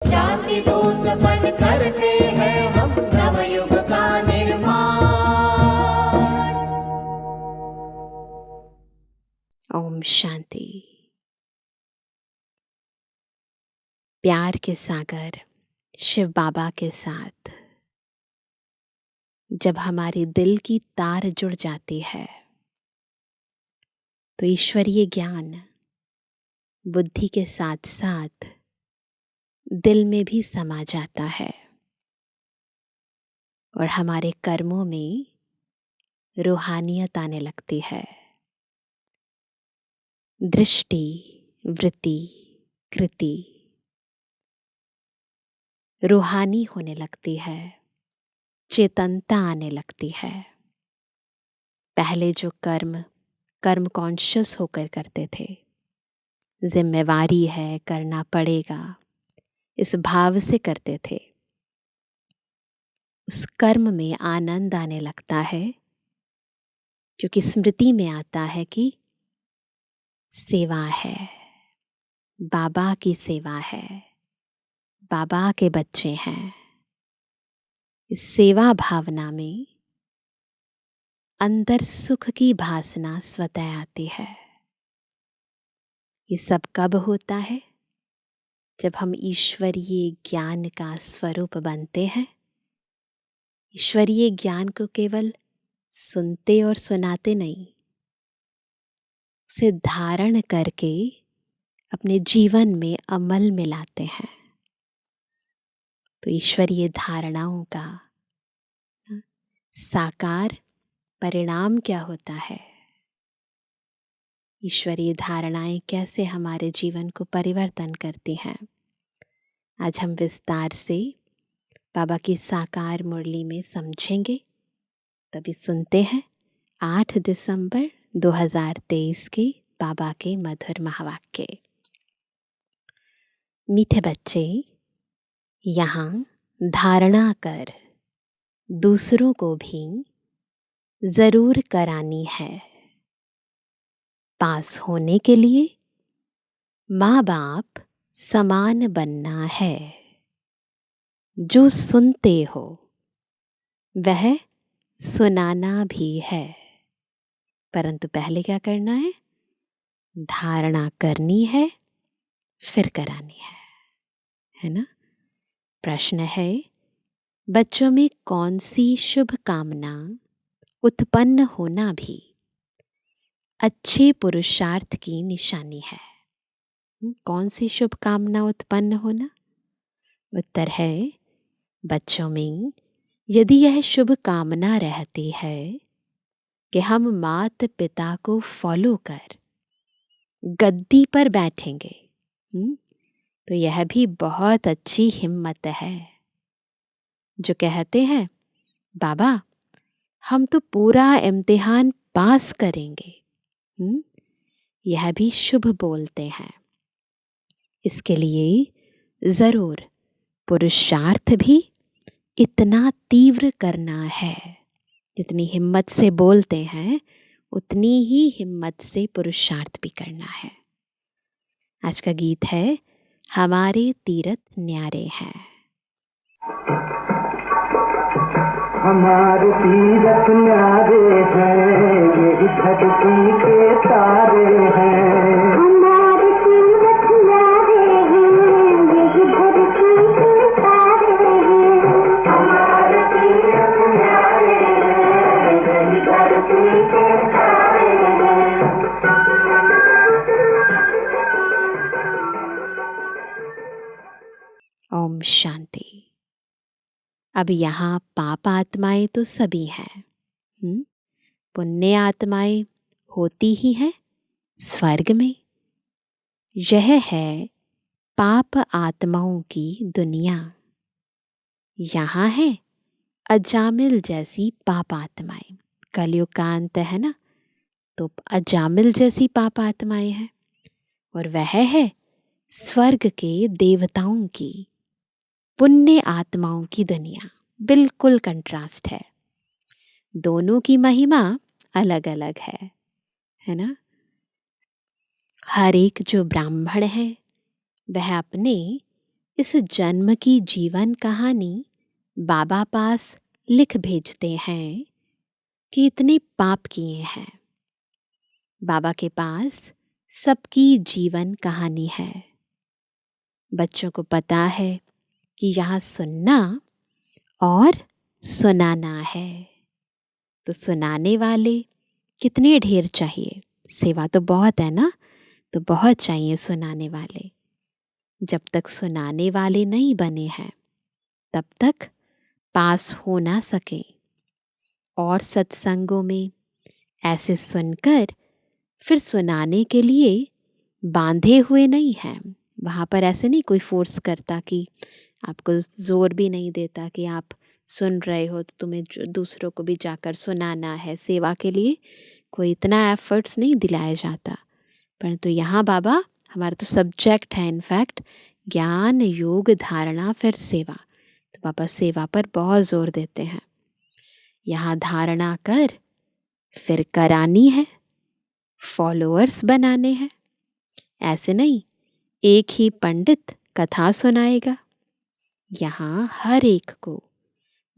शांति दूत बन करते हैं हम नवयुग का निर्माण। ओम शांति। प्यार के सागर शिव बाबा के साथ जब हमारे दिल की तार जुड़ जाती है तो ईश्वरीय ज्ञान बुद्धि के साथ साथ दिल में भी समा जाता है और हमारे कर्मों में रूहानियत आने लगती है। दृष्टि, वृत्ति, कृति रूहानी होने लगती है, चेतनता आने लगती है। पहले जो कर्म कॉन्शियस होकर करते थे, जिम्मेवारी है, करना पड़ेगा, इस भाव से करते थे, उस कर्म में आनंद आने लगता है क्योंकि स्मृति में आता है कि सेवा है, बाबा की सेवा है, बाबा के बच्चे हैं। इस सेवा भावना में अंदर सुख की भासना स्वतः आती है। ये सब कब होता है? जब हम ईश्वरीय ज्ञान का स्वरूप बनते हैं। ईश्वरीय ज्ञान को केवल सुनते और सुनाते नहीं, उसे धारण करके अपने जीवन में अमल में लाते हैं। तो ईश्वरीय धारणाओं का साकार परिणाम क्या होता है? ईश्वरीय धारणाएं कैसे हमारे जीवन को परिवर्तन करती हैं? आज हम विस्तार से बाबा की साकार मुरली में समझेंगे। तभी सुनते हैं 8 दिसंबर 2023 के बाबा के मधुर महावाक्य। मीठे बच्चे, यहाँ धारणा कर दूसरों को भी जरूर करानी है। पास होने के लिए माँ बाप समान बनना है। जो सुनते हो वह सुनाना भी है, परंतु पहले क्या करना है? धारणा करनी है, फिर करानी है ना? प्रश्न है, बच्चों में कौन सी शुभ कामना उत्पन्न होना भी अच्छे पुरुषार्थ की निशानी है? कौन सी शुभ कामना उत्पन्न होना? उत्तर है, बच्चों में यदि यह शुभ कामना रहती है कि हम माता पिता को फॉलो कर गद्दी पर बैठेंगे, तो यह भी बहुत अच्छी हिम्मत है। जो कहते हैं बाबा हम तो पूरा इम्तिहान पास करेंगे, यह भी शुभ बोलते हैं। इसके लिए जरूर पुरुषार्थ भी इतना तीव्र करना है। जितनी हिम्मत से बोलते हैं उतनी ही हिम्मत से पुरुषार्थ भी करना है। आज का गीत है, हमारे तीरथ न्यारे हैं। हमारे तीरथ न्यारे हैं, ये धरती के तारे हैं। हमारे तीरथ न्यारे हैं, ये धरती के तारे हैं। हमारे तीरथ न्यारे हैं, यही धरती के तारे हैं। ओम शांति। अब यहाँ पाप आत्माएं तो सभी हैं, पुण्य आत्माएं होती ही हैं स्वर्ग में। यह है पाप आत्माओं की दुनिया। यहाँ है अजामिल जैसी पाप आत्माएं। कलयुग का अंत है ना, तो अजामिल जैसी पाप आत्माएं हैं। और वह है स्वर्ग के देवताओं की, पुण्य आत्माओं की दुनिया। बिल्कुल कंट्रास्ट है, दोनों की महिमा अलग अलग है ना? हर एक जो ब्राह्मण है वह अपने इस जन्म की जीवन कहानी बाबा पास लिख भेजते हैं कि इतने पाप किए हैं। बाबा के पास सबकी जीवन कहानी है। बच्चों को पता है कि यहाँ सुनना और सुनाना है, तो सुनाने वाले कितने ढेर चाहिए। सेवा तो बहुत है ना, तो बहुत चाहिए सुनाने वाले। जब तक सुनाने वाले नहीं बने हैं तब तक पास हो ना सके। और सत्संगों में ऐसे सुनकर फिर सुनाने के लिए बांधे हुए नहीं हैं। वहाँ पर ऐसे नहीं कोई फोर्स करता कि आपको जोर भी नहीं देता कि आप सुन रहे हो तो तुम्हें दूसरों को भी जाकर सुनाना है। सेवा के लिए कोई इतना एफर्ट्स नहीं दिलाया जाता। परंतु यहाँ बाबा, हमारा तो सब्जेक्ट है इनफैक्ट ज्ञान योग धारणा फिर सेवा, तो बाबा सेवा पर बहुत जोर देते हैं। यहाँ धारणा कर फिर करानी है, फॉलोअर्स बनाने हैं। ऐसे नहीं एक ही पंडित कथा सुनाएगा। यहाँ हर एक को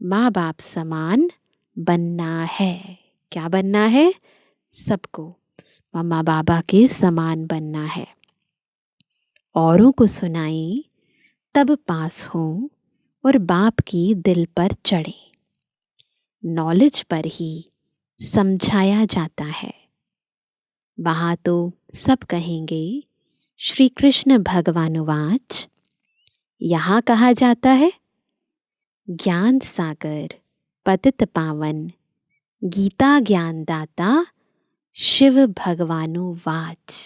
माँ बाप समान बनना है। क्या बनना है? सबको मम्मा बाबा के समान बनना है। औरों को सुनाएं तब पास हों और बाप की दिल पर चढ़े। नॉलेज पर ही समझाया जाता है। वहाँ तो सब कहेंगे श्री कृष्ण भगवानुवाच। यहाँ कहा जाता है ज्ञान सागर पतित पावन गीता ज्ञान दाता शिव भगवानुवाच।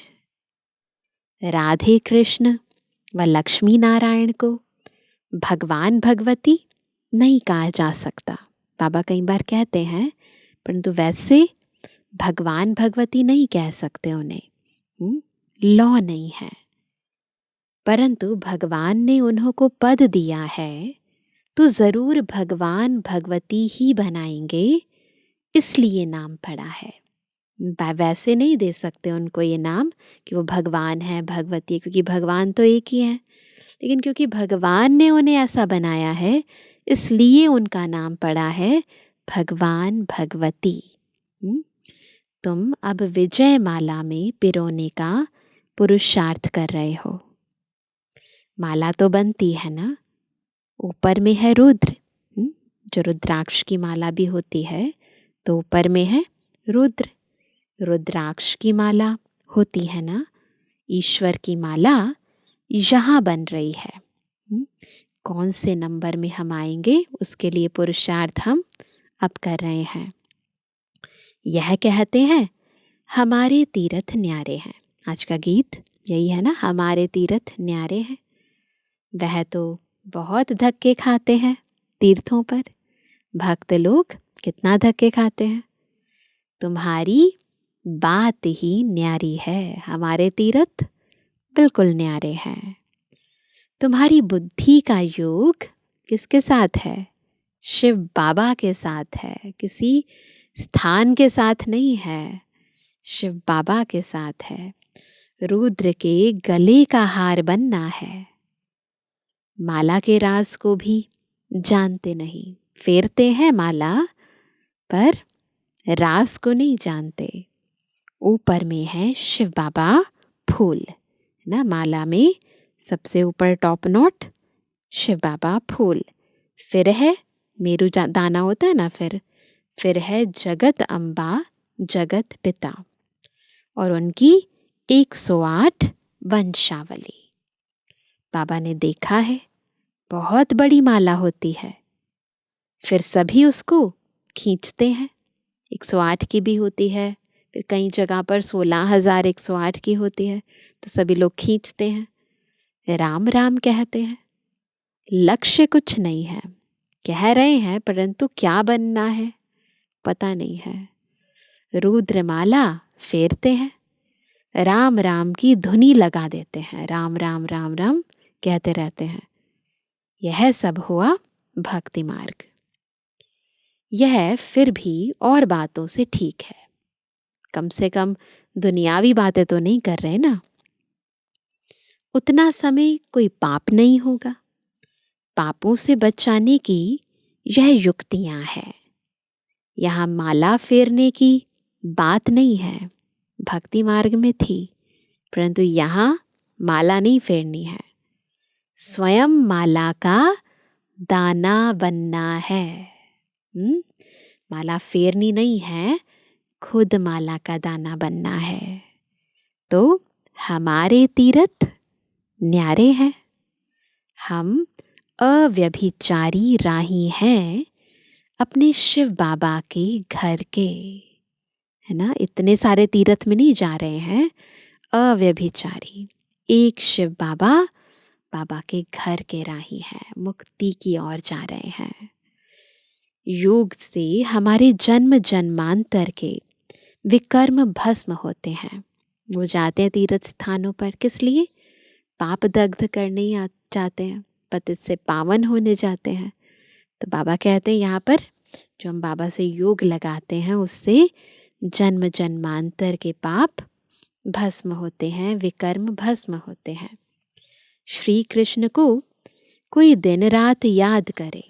राधे कृष्ण व लक्ष्मी नारायण को भगवान भगवती नहीं कहा जा सकता। बाबा कई बार कहते हैं, परंतु वैसे भगवान भगवती नहीं कह सकते उन्हें, लॉ नहीं है। परंतु भगवान ने उन्हों को पद दिया है तो जरूर भगवान भगवती ही बनाएंगे, इसलिए नाम पड़ा है। वैसे नहीं दे सकते उनको ये नाम कि वो भगवान है भगवती, क्योंकि भगवान तो एक ही है। लेकिन क्योंकि भगवान ने उन्हें ऐसा बनाया है इसलिए उनका नाम पड़ा है भगवान भगवती। तुम अब विजय माला में पिरोने का पुरुषार्थ कर रहे हो। माला तो बनती है ना, ऊपर में है रुद्र, जो रुद्राक्ष की माला भी होती है तो ऊपर में है रुद्र। रुद्राक्ष की माला होती है ना, ईश्वर की माला यहाँ बन रही है। कौन से नंबर में हम आएंगे उसके लिए पुरुषार्थ हम अब कर रहे हैं। यह कहते हैं हमारे तीर्थ न्यारे हैं। आज का गीत यही है ना, हमारे तीर्थ न्यारे हैं। वह तो बहुत धक्के खाते हैं तीर्थों पर। भक्त लोग कितना धक्के खाते हैं। तुम्हारी बात ही न्यारी है, हमारे तीर्थ बिल्कुल न्यारे हैं। तुम्हारी बुद्धि का योग किसके साथ है? शिव बाबा के साथ है, किसी स्थान के साथ नहीं है, शिव बाबा के साथ है। रुद्र के गले का हार बनना है। माला के राज को भी जानते नहीं, फेरते हैं माला पर राज को नहीं जानते। ऊपर में है शिव बाबा फूल ना, माला में सबसे ऊपर टॉप नोट शिव बाबा फूल। फिर है मेरू दाना होता है ना, फिर है जगत अम्बा जगत पिता और उनकी 108 वंशावली। बाबा ने देखा है बहुत बड़ी माला होती है, फिर सभी उसको खींचते हैं। 108 की भी होती है, फिर कई जगह पर 16,108 की होती है, तो सभी लोग खींचते हैं, राम राम कहते हैं। लक्ष्य कुछ नहीं है, कह रहे हैं परंतु क्या बनना है पता नहीं है। रुद्रमाला फेरते हैं, राम राम की धुनी लगा देते हैं, राम राम राम राम कहते रहते हैं। यह सब हुआ भक्ति मार्ग। यह फिर भी और बातों से ठीक है, कम से कम दुनियावी बातें तो नहीं कर रहे ना। उतना समय कोई पाप नहीं होगा, पापों से बचाने की यह युक्तियां हैं। यहाँ माला फेरने की बात नहीं है, भक्ति मार्ग में थी, परंतु यहाँ माला नहीं फेरनी है, स्वयं माला का दाना बनना है। माला फेरनी नहीं है, खुद माला का दाना बनना है। तो हमारे तीर्थ न्यारे हैं, हम अव्यभिचारी राही हैं अपने शिव बाबा के घर के, है ना। इतने सारे तीर्थ में नहीं जा रहे हैं, अव्यभिचारी एक शिव बाबा, बाबा के घर के राही हैं, मुक्ति की ओर जा रहे हैं। योग से हमारे जन्म जन्मांतर के विकर्म भस्म होते हैं। वो जाते हैं तीर्थ स्थानों पर किस लिए? पाप दग्ध करने जाते हैं, पतित से पावन होने जाते हैं। तो बाबा कहते हैं यहाँ पर जो हम बाबा से योग लगाते हैं उससे जन्म जन्मांतर के पाप भस्म होते हैं, विकर्म भस्म होते हैं। श्री कृष्ण को कोई दिन रात याद करे,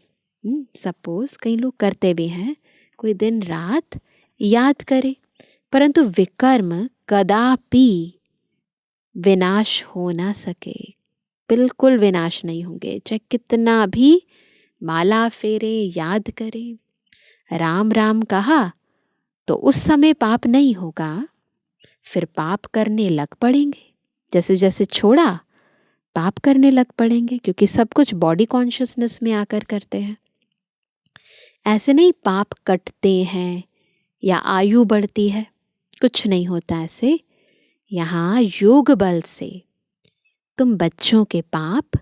सपोज कई लोग करते भी हैं, कोई दिन रात याद करे, परंतु विकर्म कदापि विनाश हो ना सके, बिल्कुल विनाश नहीं होंगे। चाहे कितना भी माला फेरे, याद करे, राम राम कहा तो उस समय पाप नहीं होगा, फिर पाप करने लग पड़ेंगे। जैसे जैसे छोड़ा पाप करने लग पड़ेंगे, क्योंकि सब कुछ बॉडी कॉन्शियसनेस में आकर करते हैं। ऐसे नहीं पाप कटते हैं या आयु बढ़ती है, कुछ नहीं होता ऐसे। यहाँ योग बल से तुम बच्चों के पाप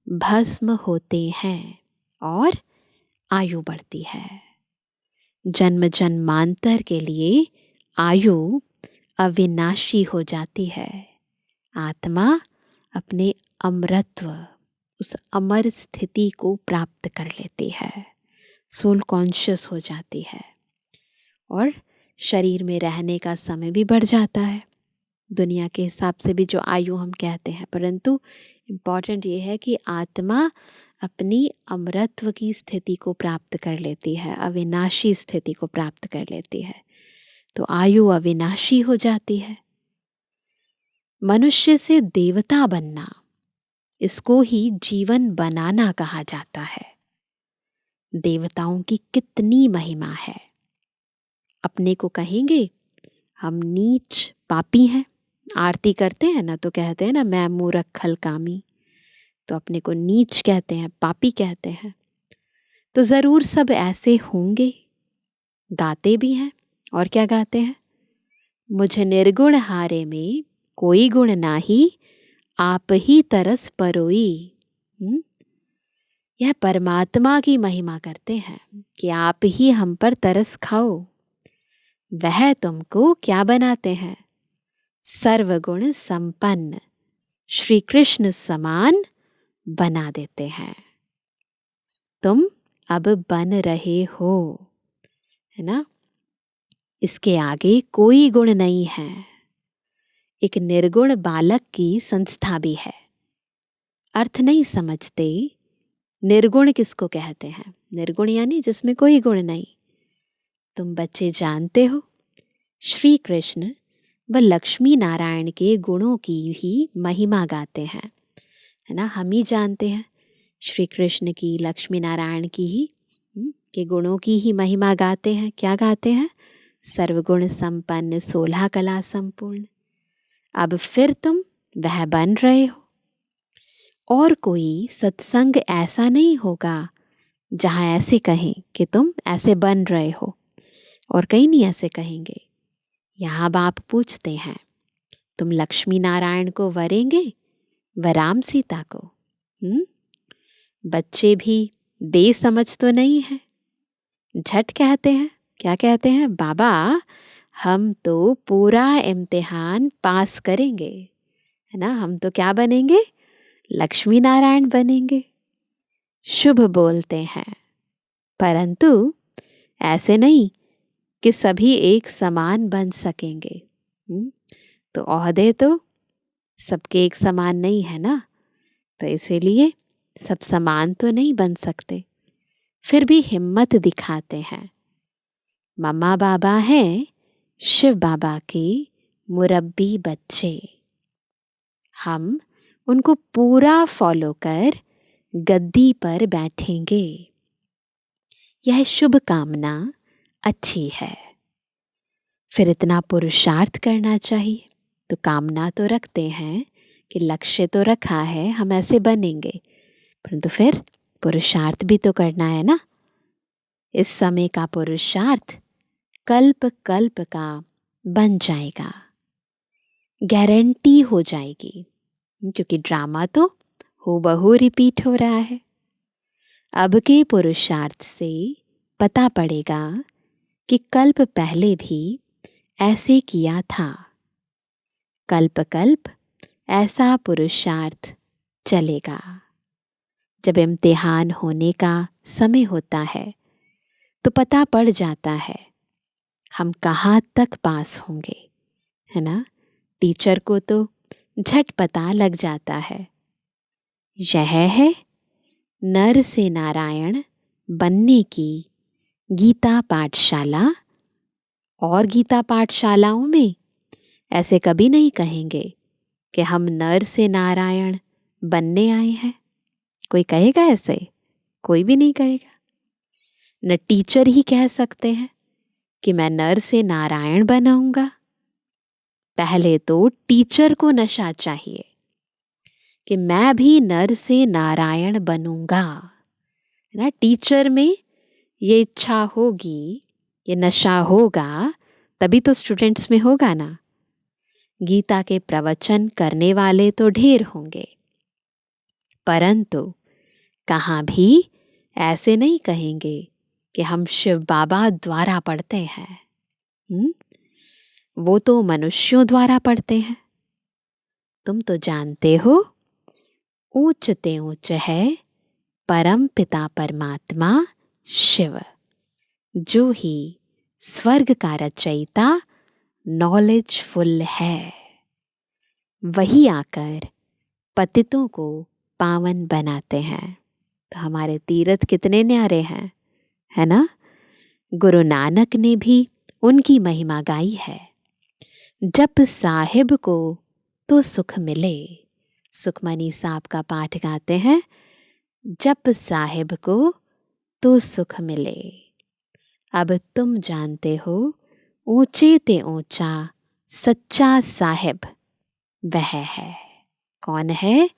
भस्म होते हैं और आयु बढ़ती है। जन्म जन्मांतर के लिए आयु अविनाशी हो जाती है। आत्मा अपने अमरत्व, उस अमर स्थिति को प्राप्त कर लेती है, सोल कॉन्शियस हो जाती है और शरीर में रहने का समय भी बढ़ जाता है, दुनिया के हिसाब से भी जो आयु हम कहते हैं। परंतु इम्पॉर्टेंट ये है कि आत्मा अपनी अमरत्व की स्थिति को प्राप्त कर लेती है, अविनाशी स्थिति को प्राप्त कर लेती है, तो आयु अविनाशी हो जाती है। मनुष्य से देवता बनना, इसको ही जीवन बनाना कहा जाता है। देवताओं की कितनी महिमा है। अपने को कहेंगे हम नीच पापी हैं, आरती करते हैं ना तो कहते हैं ना मैं मूर्ख खल कामी, तो अपने को नीच कहते हैं, पापी कहते हैं। तो जरूर सब ऐसे होंगे। गाते भी हैं, और क्या गाते हैं? मुझे निर्गुण हारे में कोई गुण नाही, आप ही तरस परोई। यह परमात्मा की महिमा करते हैं कि आप ही हम पर तरस खाओ। वह तुमको क्या बनाते हैं? सर्वगुण संपन्न श्री कृष्ण समान बना देते हैं। तुम अब बन रहे हो, है ना। इसके आगे कोई गुण नहीं है। एक निर्गुण बालक की संस्था भी है। अर्थ नहीं समझते, निर्गुण किसको कहते हैं? निर्गुण यानी जिसमें कोई गुण नहीं। तुम बच्चे जानते हो श्री कृष्ण व लक्ष्मी नारायण के गुणों की ही महिमा गाते हैं, है ना। हम ही जानते हैं श्री कृष्ण की, लक्ष्मी नारायण की ही के गुणों की ही महिमा गाते हैं। क्या गाते हैं? सर्वगुण संपन्न, 16 कला संपूर्ण। अब फिर तुम वह बन रहे हो। और कोई सत्संग ऐसा नहीं होगा जहाँ ऐसे कहें कि तुम ऐसे बन रहे हो, और कहीं नहीं ऐसे कहेंगे। यहाँ बाप पूछते हैं तुम लक्ष्मी नारायण को वरेंगे व राम सीता को? बच्चे भी बेसमझ तो नहीं है, झट कहते हैं। क्या कहते हैं? बाबा हम तो पूरा इम्तिहान पास करेंगे, है ना। हम तो क्या बनेंगे? लक्ष्मी नारायण बनेंगे। शुभ बोलते हैं, परंतु ऐसे नहीं कि सभी एक समान बन सकेंगे। तो ओहदे तो सबके एक समान नहीं है ना। तो इसीलिए सब समान तो नहीं बन सकते, फिर भी हिम्मत दिखाते हैं। मम्मा बाबा हैं शिव बाबा के मुरब्बी बच्चे। हम उनको पूरा फॉलो कर गद्दी पर बैठेंगे। यह शुभ कामना अच्छी है। फिर इतना पुरुषार्थ करना चाहिए, तो कामना तो रखते हैं कि लक्ष्य तो रखा है हम ऐसे बनेंगे, परंतु फिर पुरुषार्थ भी तो करना है ना। इस समय का पुरुषार्थ कल्प कल्प का बन जाएगा, गारंटी हो जाएगी, क्योंकि ड्रामा तो हूबहू रिपीट हो रहा है। अब के पुरुषार्थ से पता पड़ेगा कि कल्प पहले भी ऐसे किया था। कल्प कल्प ऐसा पुरुषार्थ चलेगा। जब इम्तिहान होने का समय होता है तो पता पड़ जाता है हम कहाँ तक पास होंगे, है ना। टीचर को तो झट पता लग जाता है। यह है नर से नारायण बनने की गीता पाठशाला। और गीता पाठशालाओं में ऐसे कभी नहीं कहेंगे कि हम नर से नारायण बनने आए हैं। कोई कहेगा ऐसे? कोई भी नहीं कहेगा। न टीचर ही कह सकते हैं कि मैं नर से नारायण बनाऊंगा। पहले तो टीचर को नशा चाहिए कि मैं भी नर से नारायण बनूंगा, है ना। टीचर में ये इच्छा होगी, ये नशा होगा, तभी तो स्टूडेंट्स में होगा ना। गीता के प्रवचन करने वाले तो ढेर होंगे, परंतु कहाँ भी ऐसे नहीं कहेंगे कि हम शिव बाबा द्वारा पढ़ते हैं। वो तो मनुष्यों द्वारा पढ़ते हैं। तुम तो जानते हो ऊंच ते ऊंच है परम पिता परमात्मा शिव, जो ही स्वर्ग का रचयिता नॉलेजफुल है। वही आकर पतितों को पावन बनाते हैं। तो हमारे तीर्थ कितने न्यारे हैं, है ना। गुरु नानक ने भी उनकी महिमा गाई है। जप साहिब को तो सुख मिले। सुखमनी साहब का पाठ गाते हैं, जप साहिब को तो सुख मिले। अब तुम जानते हो ऊंचे ते ऊंचा सच्चा साहिब वह है। कौन है?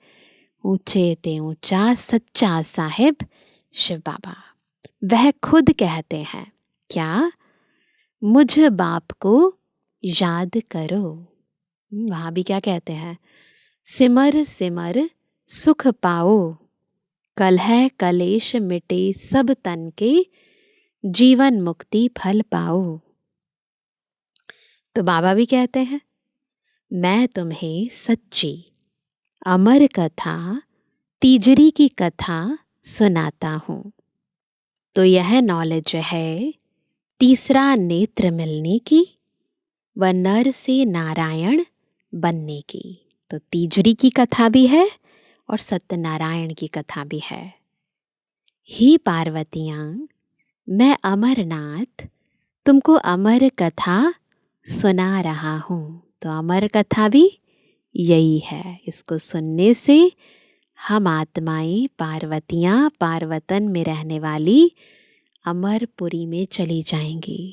ऊंचे ते ऊंचा सच्चा साहिब शिव बाबा। वह खुद कहते हैं क्या? मुझ बाप को याद करो। वहां भी क्या कहते हैं? सिमर सिमर सुख पाओ, कलह कलेश मिटे सब तन के, जीवन मुक्ति फल पाओ। तो बाबा भी कहते हैं मैं तुम्हें सच्ची अमर कथा तीजरी की कथा सुनाता हूँ। तो यह नॉलेज है तीसरा नेत्र मिलने की व नर से नारायण बनने की। तो तीजरी की कथा भी है और सत्यनारायण की कथा भी है। ही पार्वतियाँ, मैं अमरनाथ तुमको अमर कथा सुना रहा हूँ। तो अमर कथा भी यही है। इसको सुनने से हम आत्माएं पार्वतियाँ पार्वतन में रहने वाली अमरपुरी में चली जाएंगी,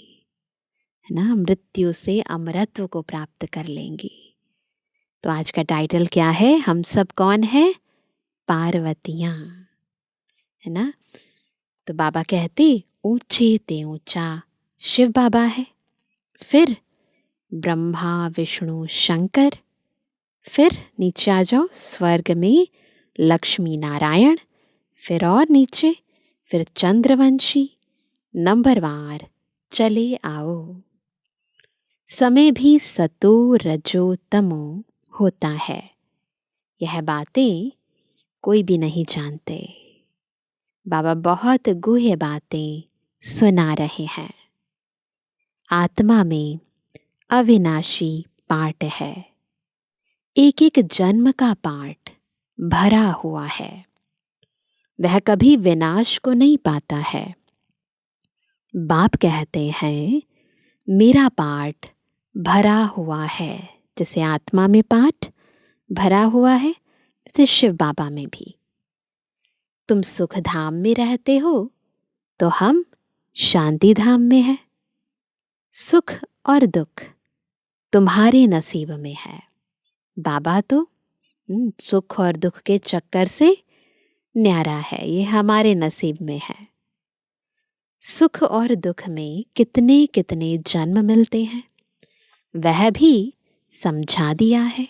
है ना। मृत्यु से अमरत्व को प्राप्त कर लेंगी। तो आज का टाइटल क्या है? हम सब कौन है? पार्वतियाँ, है ना। तो बाबा कहते ऊंचे ते ऊंचा शिव बाबा है, फिर ब्रह्मा विष्णु शंकर, फिर नीचे आ जाओ स्वर्ग में लक्ष्मी नारायण, फिर और नीचे फिर चंद्रवंशी। नंबरवार चले आओ। समय भी सतो रजो तमो होता है। यह बातें कोई भी नहीं जानते। बाबा बहुत गूढ़ बातें सुना रहे हैं। आत्मा में अविनाशी पार्ट है। एक एक जन्म का पार्ट भरा हुआ है। वह कभी विनाश को नहीं पाता है। बाप कहते हैं मेरा पाठ भरा हुआ है। जैसे आत्मा में पाठ भरा हुआ है, वैसे शिव बाबा में भी। तुम सुख धाम में रहते हो तो हम शांति धाम में हैं। सुख और दुख तुम्हारे नसीब में है। बाबा तो सुख और दुख के चक्कर से न्यारा है, ये हमारे नसीब में है। सुख और दुख में कितने कितने जन्म मिलते हैं, वह भी समझा दिया है।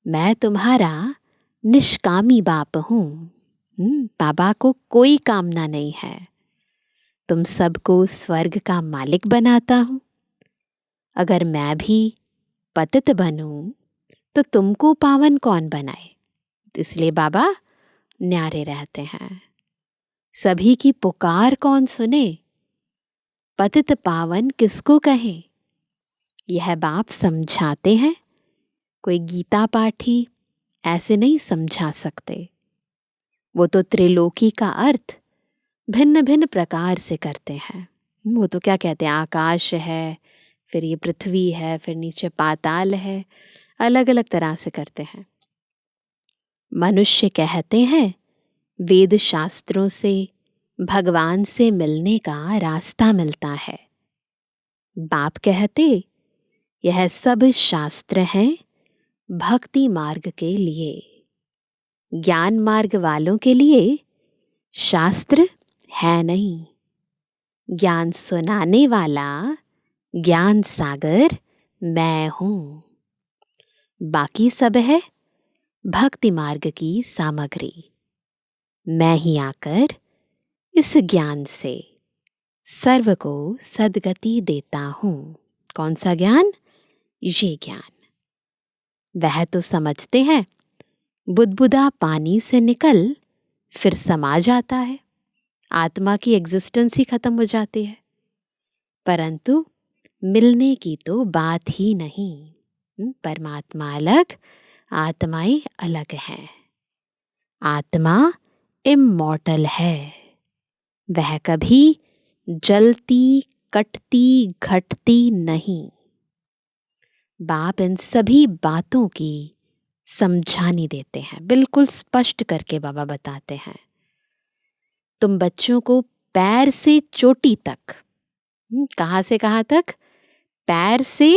मैं तुम्हारा निष्कामी बाप हूँ। बाबा को कोई कामना नहीं है। तुम सबको स्वर्ग का मालिक बनाता हूँ। अगर मैं भी पतित बनूं तो तुमको पावन कौन बनाए। इसलिए बाबा न्यारे रहते हैं। सभी की पुकार कौन सुने, पतित पावन किसको कहे। यह बाप समझाते हैं। कोई गीता पाठी ऐसे नहीं समझा सकते। वो तो त्रिलोकी का अर्थ भिन्न भिन्न प्रकार से करते हैं। वो तो क्या कहते हैं, आकाश है, फिर ये पृथ्वी है, फिर नीचे पाताल है, अलग अलग तरह से करते हैं। मनुष्य कहते हैं वेद शास्त्रों से भगवान से मिलने का रास्ता मिलता है। बाप कहते यह सब शास्त्र हैं भक्ति मार्ग के लिए। ज्ञान मार्ग वालों के लिए शास्त्र है नहीं। ज्ञान सुनाने वाला ज्ञान सागर मैं हूं। बाकी सब है भक्ति मार्ग की सामग्री। मैं ही आकर इस ज्ञान से सर्व को सद्गति देता हूं। कौन सा ज्ञान? ये ज्ञान। वह तो समझते हैं बुदबुदा पानी से निकल फिर समा जाता है, आत्मा की एग्जिस्टेंस ही खत्म हो जाती है। परंतु मिलने की तो बात ही नहीं। परमात्मा अलग, आत्माएं अलग हैं। आत्मा इमॉर्टल है। वह कभी जलती कटती घटती नहीं। बाप इन सभी बातों की समझानी देते हैं, बिल्कुल स्पष्ट करके बाबा बताते हैं। तुम बच्चों को पैर से चोटी तक, कहाँ से कहाँ तक? पैर से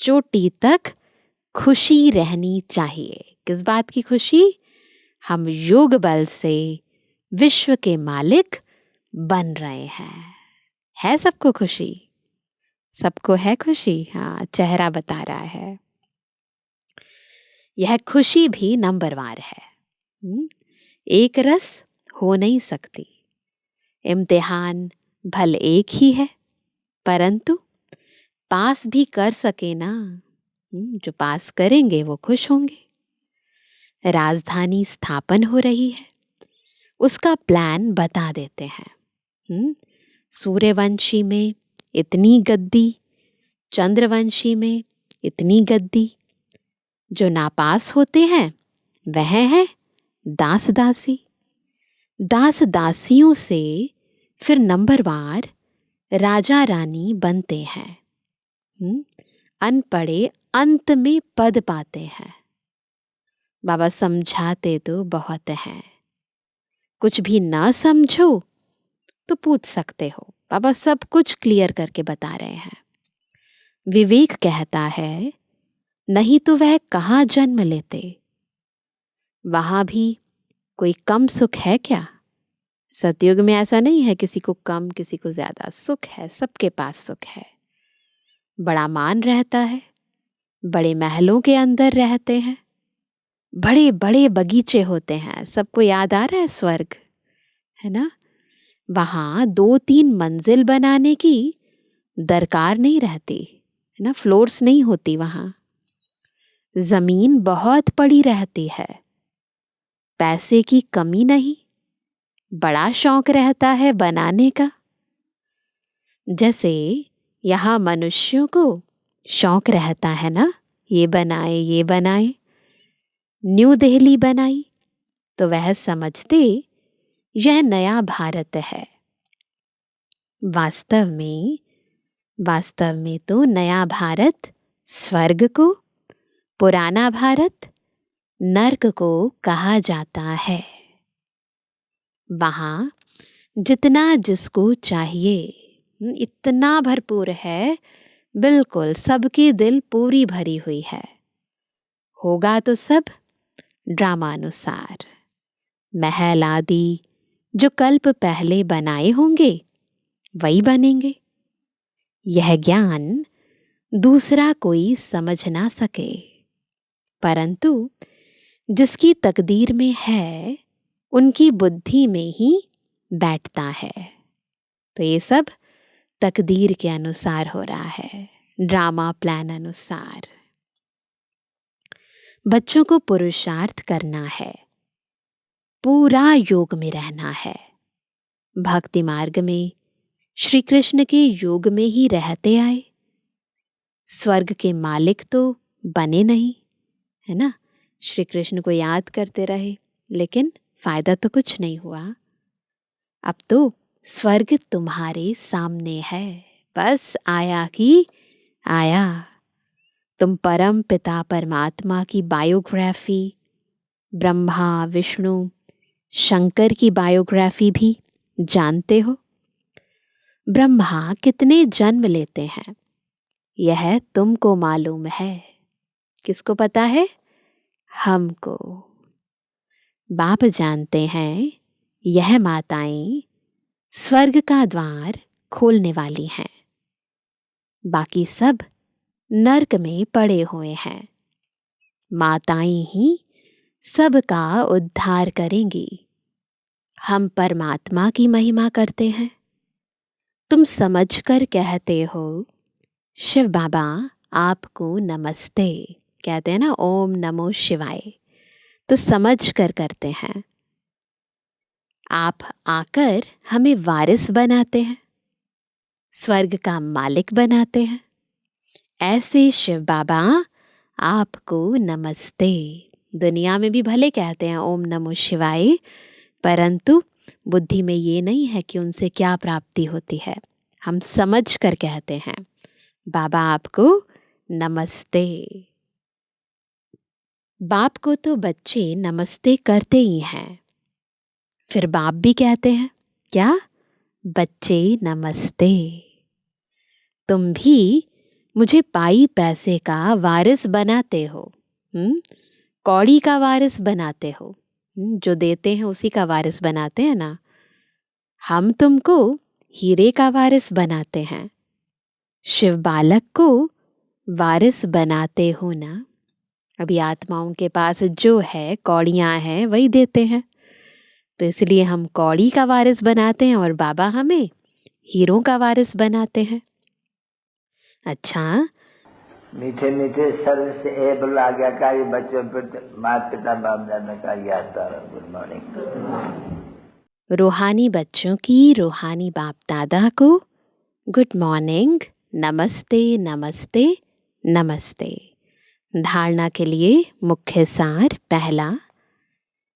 चोटी तक खुशी रहनी चाहिए। किस बात की खुशी? हम योग बल से विश्व के मालिक बन रहे हैं। है सबको खुशी? सबको है खुशी? हाँ, चेहरा बता रहा है। यह खुशी भी नंबरवार है। एक रस हो नहीं सकती। इम्तिहान भल एक ही है, परंतु पास भी कर सके ना, जो पास करेंगे वो खुश होंगे। राजधानी स्थापन हो रही है, उसका प्लान बता देते हैं। सूर्यवंशी में इतनी गद्दी, चंद्रवंशी में इतनी गद्दी। जो नापास होते हैं वह है दास दासी। दास दासियों से फिर नंबरवार राजा रानी बनते हैं। अनपढ़े अंत में पद पाते हैं। बाबा समझाते तो बहुत हैं। कुछ भी ना समझो तो पूछ सकते हो, बाबा सब कुछ क्लियर करके बता रहे हैं। विवेक कहता है नहीं तो वह कहाँ जन्म लेते। वहां भी कोई कम सुख है क्या? सतयुग में ऐसा नहीं है किसी को कम किसी को ज्यादा। सुख है, सबके पास सुख है। बड़ा मान रहता है, बड़े महलों के अंदर रहते हैं, बड़े बड़े बगीचे होते हैं। सबको याद आ रहा है स्वर्ग, है ना? वहां 2-3 मंजिल बनाने की दरकार नहीं रहती, है ना? फ्लोर्स नहीं होती वहां। जमीन बहुत पड़ी रहती है। पैसे की कमी नहीं, बड़ा शौक रहता है बनाने का। जैसे यहाँ मनुष्यों को शौक रहता है ना, ये बनाए ये बनाए। न्यू दिल्ली बनाई तो वह समझते यह नया भारत है। वास्तव में तो नया भारत स्वर्ग को, पुराना भारत नर्क को कहा जाता है। वहां जितना जिसको चाहिए इतना भरपूर है, बिल्कुल सबकी दिल पूरी भरी हुई है। होगा तो सब ड्रामानुसार। महल आदि जो कल्प पहले बनाए होंगे वही बनेंगे। यह ज्ञान दूसरा कोई समझ ना सके, परंतु जिसकी तकदीर में है उनकी बुद्धि में ही बैठता है। तो ये सब तकदीर के अनुसार हो रहा है, ड्रामा प्लान अनुसार। बच्चों को पुरुषार्थ करना है, पूरा योग में रहना है। भक्ति मार्ग में श्री कृष्ण के योग में ही रहते आए। स्वर्ग के मालिक तो बने नहीं, है ना। श्री कृष्ण को याद करते रहे, लेकिन फायदा तो कुछ नहीं हुआ। अब तो स्वर्ग तुम्हारे सामने है, बस आया कि आया। तुम परम पिता परमात्मा की बायोग्राफी, ब्रह्मा विष्णु शंकर की बायोग्राफी भी जानते हो। ब्रह्मा कितने जन्म लेते हैं यह तुमको मालूम है। किसको पता है? हमको। बाप जानते हैं यह माताएं स्वर्ग का द्वार खोलने वाली हैं। बाकी सब नर्क में पड़े हुए हैं। माताएं ही सबका उद्धार करेंगी। हम परमात्मा की महिमा करते हैं। तुम समझकर कहते हो शिव बाबा आपको नमस्ते, कहते हैं ना ओम नमो शिवाय, तो समझ कर करते हैं। आप आकर हमें वारिस बनाते हैं, स्वर्ग का मालिक बनाते हैं। ऐसे शिव बाबा आपको नमस्ते। दुनिया में भी भले कहते हैं ओम नमो शिवाय, परंतु बुद्धि में ये नहीं है कि उनसे क्या प्राप्ति होती है। हम समझ कर कहते हैं बाबा आपको नमस्ते। बाप को तो बच्चे नमस्ते करते ही हैं, फिर बाप भी कहते हैं क्या? बच्चे नमस्ते। तुम भी मुझे पाई पैसे का वारिस बनाते हो, कौड़ी का वारिस बनाते हो, जो देते हैं उसी का वारिस बनाते हैं ना। हम तुमको हीरे का वारिस बनाते हैं, शिव बालक को वारिस बनाते हो ना। अभी आत्माओं के पास जो है कौड़ियाँ हैं वही देते हैं, तो इसलिए हम कौड़ी का वारिस बनाते हैं और बाबा हमें हीरों का वारिस बनाते हैं। अच्छा, मीठे मीठे शब्द से एबल आज्ञाकारी बच्चों पर माता पिता बाप दादा का याद तारा। Good morning. रूहानी बच्चों की रूहानी बाप दादा को गुड मॉर्निंग, नमस्ते नमस्ते नमस्ते। धारणा के लिए मुख्य सार पहला,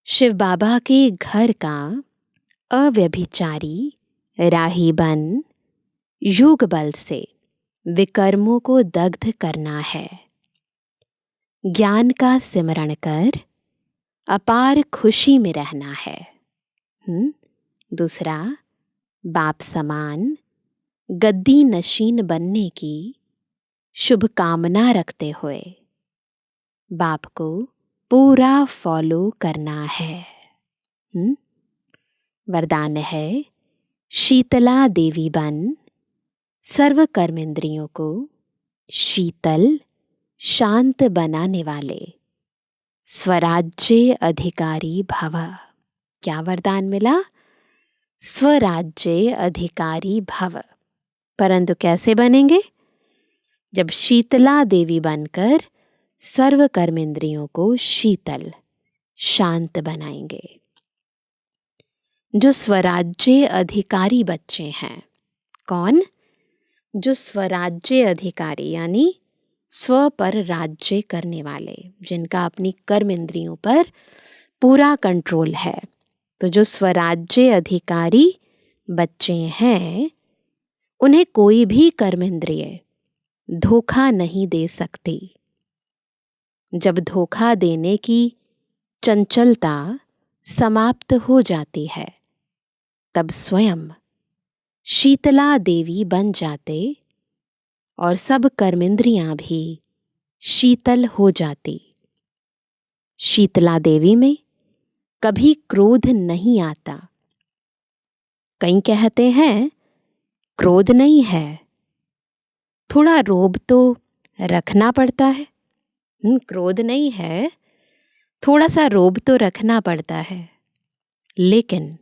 शिव बाबा के घर का अव्यभिचारी राही बन योग बल से विकर्मों को दग्ध करना है। ज्ञान का सिमरण कर अपार खुशी में रहना है। दूसरा, बाप समान गद्दी नशीन बनने की शुभकामना रखते हुए बाप को पूरा फॉलो करना है। वरदान है, शीतला देवी बन सर्व कर्मेंद्रियों को शीतल शांत बनाने वाले स्वराज्य अधिकारी भव। क्या वरदान मिला? स्वराज्य अधिकारी भव। परंतु कैसे बनेंगे? जब शीतला देवी बनकर सर्व कर्मेंद्रियों को शीतल शांत बनाएंगे। जो स्वराज्य अधिकारी बच्चे हैं, कौन? जो स्वराज्य अधिकारी यानी स्व पर राज्य करने वाले, जिनका अपनी कर्म इंद्रियों पर पूरा कंट्रोल है, तो जो स्वराज्य अधिकारी बच्चे हैं, उन्हें कोई भी कर्मेंद्रिय धोखा नहीं दे सकती। जब धोखा देने की चंचलता समाप्त हो जाती है, तब स्वयं शीतला देवी बन जाते और सब कर्मेंद्रियां भी शीतल हो जाती। शीतला देवी में कभी क्रोध नहीं आता। कई कहते हैं क्रोध नहीं है, थोड़ा रोब तो रखना पड़ता है। क्रोध नहीं है, थोड़ा सा रोब तो रखना पड़ता है। लेकिन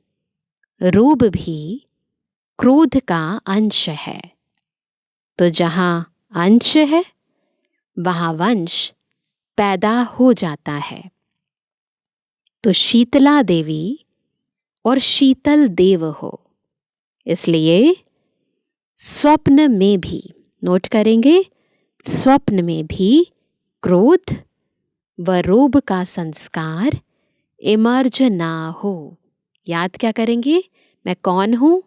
रोब भी क्रोध का अंश है। तो जहां अंश है, वहां वंश पैदा हो जाता है। तो शीतला देवी और शीतल देव हो, इसलिए स्वप्न में भी, नोट करेंगे, स्वप्न में भी क्रोध व रोब का संस्कार इमर्ज ना हो। याद क्या करेंगे? मैं कौन हूं?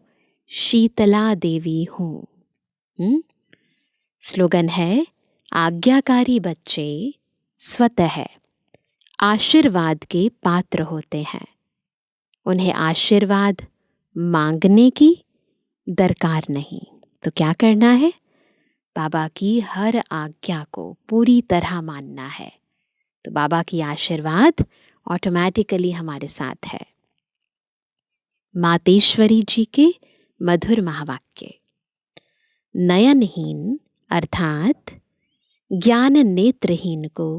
शीतला देवी हूं। स्लोगन है, आज्ञाकारी बच्चे स्वतः आशीर्वाद के पात्र होते हैं। उन्हें आशीर्वाद मांगने की दरकार नहीं। तो क्या करना है? बाबा की हर आज्ञा को पूरी तरह मानना है। तो बाबा की आशीर्वाद ऑटोमेटिकली हमारे साथ है। मातेश्वरी जी के मधुर महावाक्य। नयनहीन अर्थात ज्ञान नेत्रहीन को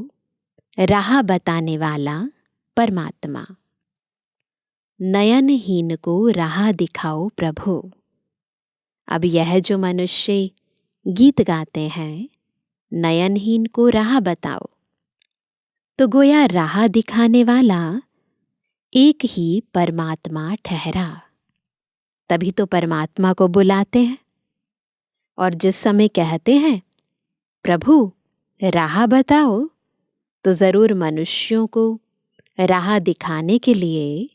राह बताने वाला परमात्मा। नयनहीन को राह दिखाओ प्रभु। अब यह जो मनुष्य गीत गाते हैं, नयनहीन को राह बताओ, तो गोया राह दिखाने वाला एक ही परमात्मा ठहरा। तभी तो परमात्मा को बुलाते हैं। और जिस समय कहते हैं प्रभु राह बताओ, तो जरूर मनुष्यों को राह दिखाने के लिए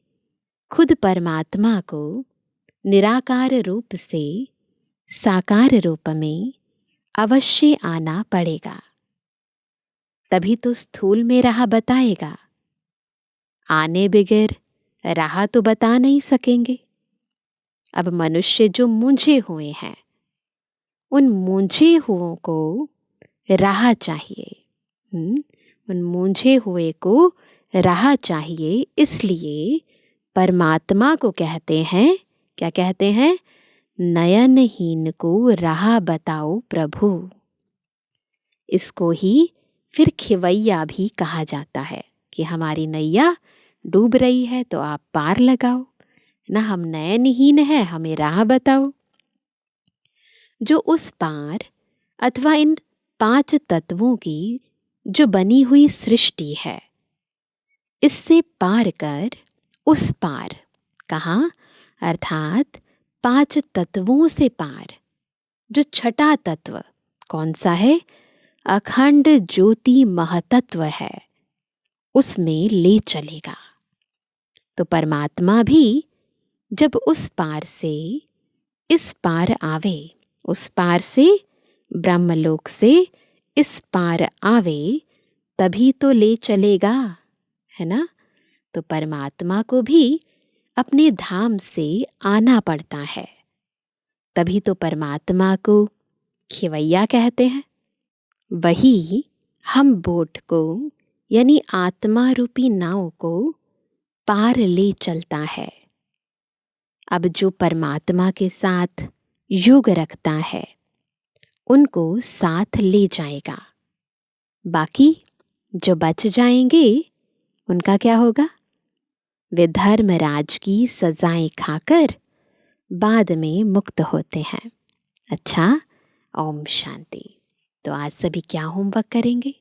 खुद परमात्मा को निराकार रूप से साकार रूप में अवश्य आना पड़ेगा। तभी तो स्थूल में राह बताएगा। आने बगैर राह तो बता नहीं सकेंगे। अब मनुष्य जो मूंझे हुए हैं, उन मूंझे हुओं को राह चाहिए। उन मूंझे हुए को राह चाहिए। इसलिए परमात्मा को कहते हैं, क्या कहते हैं? नयनहीन को राह बताओ प्रभु। इसको ही फिर खिवैया भी कहा जाता है कि हमारी नैया डूब रही है तो आप पार लगाओ ना, हम नयनहीन हैं, हमें राह बताओ। जो उस पार अथवा इन 5 तत्वों की जो बनी हुई सृष्टि है, इससे पार कर उस पार, कहाँ? अर्थात 5 तत्वों से पार जो छठा तत्व कौन सा है? अखंड ज्योति महतत्व है, उसमें ले चलेगा। तो परमात्मा भी जब उस पार से इस पार आवे, उस पार से ब्रह्मलोक से इस पार आवे, तभी तो ले चलेगा, है ना? तो परमात्मा को भी अपने धाम से आना पड़ता है। तभी तो परमात्मा को खिवैया कहते हैं। वही हम बोट को यानी आत्मा रूपी नाव को पार ले चलता है। अब जो परमात्मा के साथ योग रखता है, उनको साथ ले जाएगा। बाकी जो बच जाएंगे, उनका क्या होगा? वे धर्मराज की सजाएं खाकर बाद में मुक्त होते हैं। अच्छा, ओम शांति। तो आज सभी क्या होमवर्क करेंगे?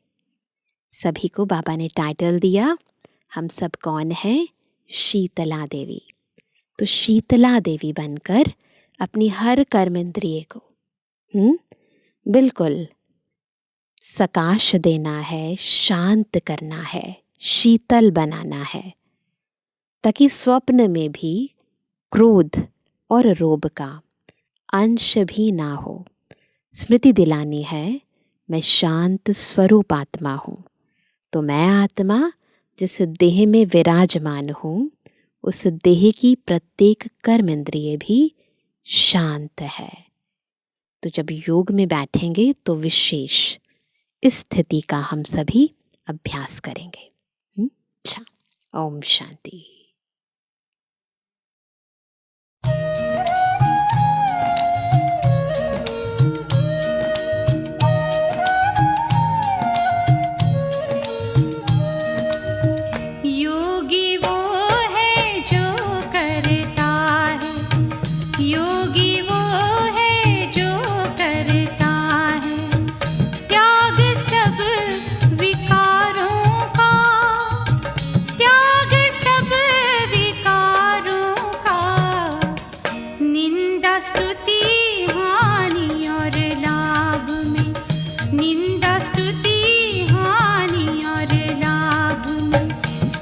सभी को बाबा ने टाइटल दिया, हम सब कौन हैं? शीतला देवी। तो शीतला देवी बनकर अपनी हर कर्मेंद्रिय को बिल्कुल सकाश देना है, शांत करना है, शीतल बनाना है। ताकि स्वप्न में भी क्रोध और रोब का अंश भी ना हो। स्मृति दिलानी है, मैं शांत स्वरूप आत्मा हूँ। तो मैं आत्मा जिस देह में विराजमान हूँ, उस देह की प्रत्येक कर्म इंद्रिय भी शांत है। तो जब योग में बैठेंगे तो विशेष इस स्थिति का हम सभी अभ्यास करेंगे। अच्छा, ओम शांति। योगी वो है जो करता है, योगी वो है जो करता है त्याग सब विकारों का, त्याग सब विकारों का। निंदा स्तुति हानि और लाभ में, निंदा स्तुति हानि और लाभ में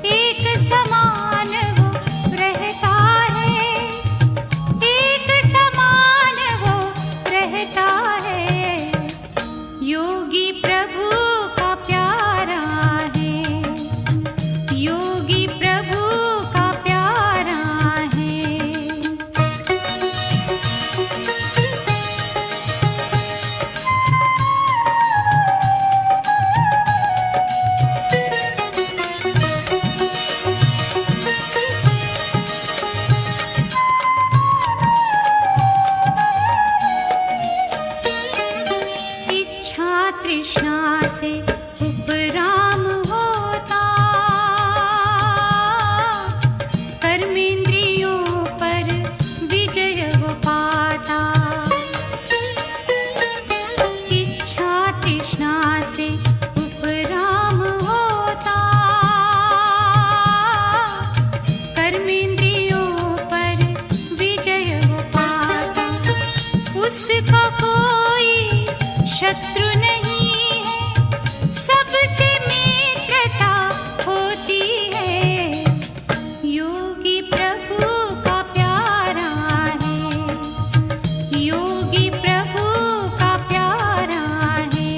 एक समान वो रहता है, एक समान वो रहता है। योगी प्रभु का प्यारा है, योगी प्रभु का प्यारा है। इच्छा तृष्णा से उपराम होता, कर्मेंद्रियों पर विजय वो पाता। इच्छा तृष्णा से उपराम होता, कर्मेंद्रियों पर विजय वो पाता। उसका कोई शत्रु नहीं है, सबसे मित्रता होती है। योगी प्रभु का प्यारा है, योगी प्रभु का प्यारा है।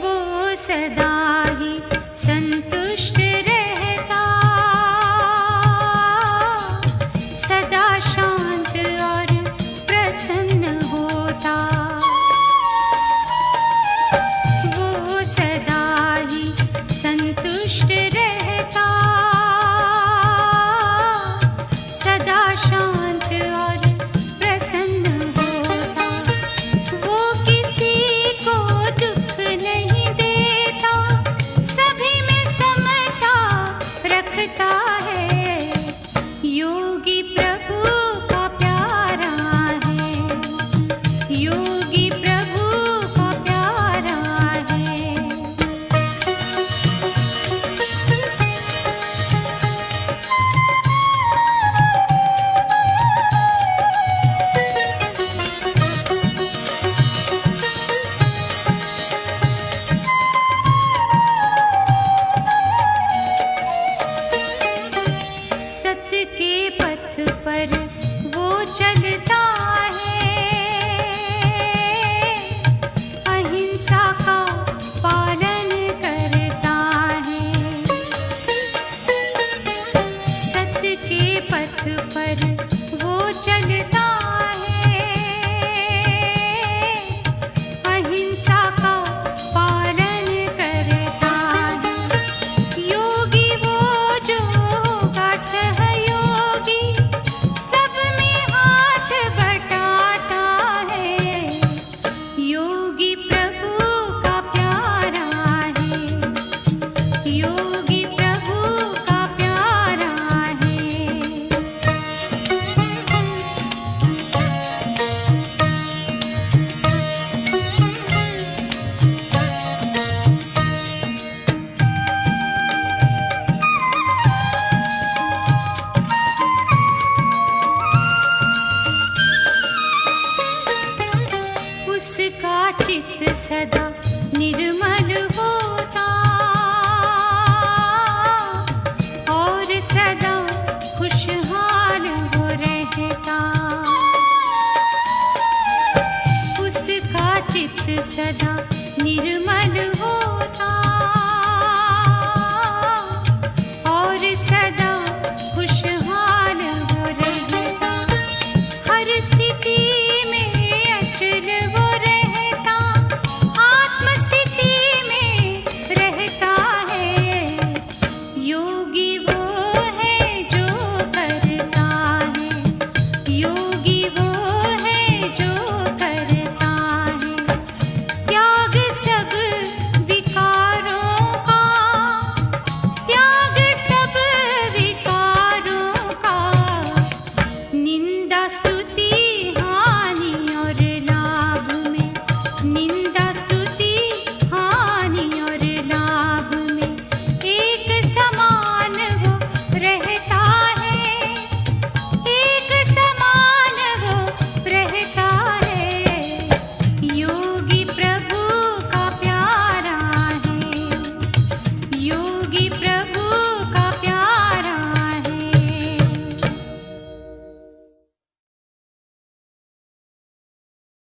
वो सदा ही संतुष्ट रहता, सदा शांत और प्रसन्न होता। वो सदा ही संतुष्ट रहता, सदा शांत और प्रसन्न होता। वो किसी को दुख नहीं देता, सभी में समता रखता है। योगी प्रभु का प्यारा है, योगी प्रभु का प्यारा है। सत्य के पथ पर वो चलता है, अहिंसा का पालन करता है। सत्य के पथ पर वो चलता है, अहिंसा का पालन करता है। योगी वो जो होगा सहयोगी, सब में हाथ बटाता है। योगी प्रभु का प्यारा है, योगी प्रभु का प्यारा है। सदा निर्मल होता और सदा खुशहाल वो रहता। उसका चित्त सदा निर्मल होता और सदा खुशहाल वो रहता। हर स्थिति में अचल वो रहता, आत्मस्थिति में रहता है। योगी वो है जो करता है, योगी वो है जो करता है। त्याग सब विकारों का, त्याग सब विकारों का। निंदा स्तुति हानि और लाभ में, निंदा स्तुति हानि और लाभ में एक समान वो रहता है, एक समान वो रहता है। योगी प्रभु का प्यारा है, योगी प्रभु